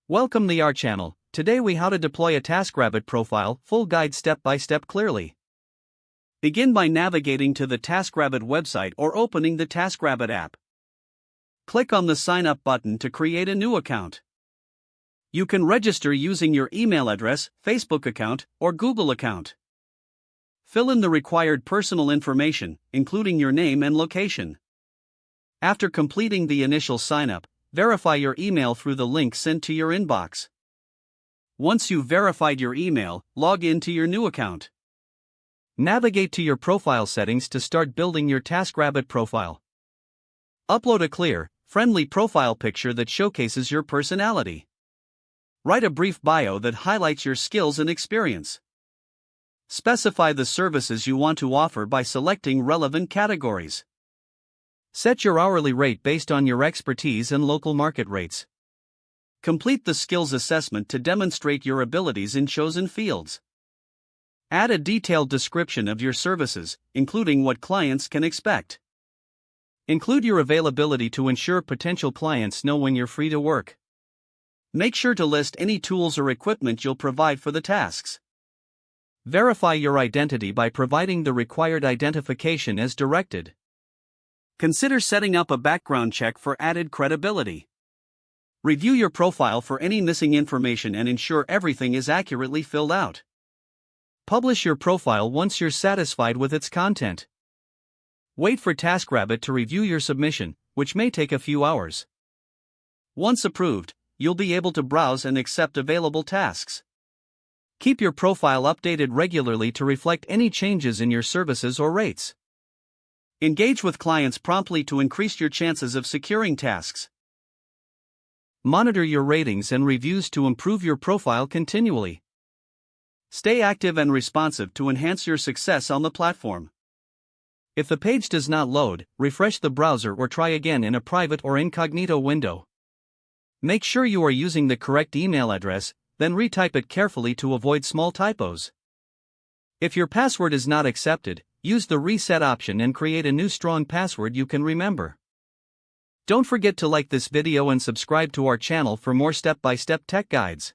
Welcome to our channel. Today we how to deploy a TaskRabbit profile, full guide step by step clearly. Begin by navigating to the TaskRabbit website or opening the TaskRabbit app. Click on the sign up button to create a new account. You can register using your email address, Facebook account, or Google account. Fill in the required personal information, including your name and location. After completing the initial sign up, verify your email through the link sent to your inbox. Once you've verified your email, log in to your new account. Navigate to your profile settings to start building your TaskRabbit profile. Upload a clear, friendly profile picture that showcases your personality. Write a brief bio that highlights your skills and experience. Specify the services you want to offer by selecting relevant categories. Set your hourly rate based on your expertise and local market rates. Complete the skills assessment to demonstrate your abilities in chosen fields. Add a detailed description of your services, including what clients can expect. Include your availability to ensure potential clients know when you're free to work. Make sure to list any tools or equipment you'll provide for the tasks. Verify your identity by providing the required identification as directed. Consider setting up a background check for added credibility. Review your profile for any missing information and ensure everything is accurately filled out. Publish your profile once you're satisfied with its content. Wait for TaskRabbit to review your submission, which may take a few hours. Once approved, you'll be able to browse and accept available tasks. Keep your profile updated regularly to reflect any changes in your services or rates. Engage with clients promptly to increase your chances of securing tasks. Monitor your ratings and reviews to improve your profile continually. Stay active and responsive to enhance your success on the platform. If the page does not load, refresh the browser or try again in a private or incognito window. Make sure you are using the correct email address, then retype it carefully to avoid small typos. If your password is not accepted, use the reset option and create a new strong password you can remember. Don't forget to like this video and subscribe to our channel for more step-by-step tech guides.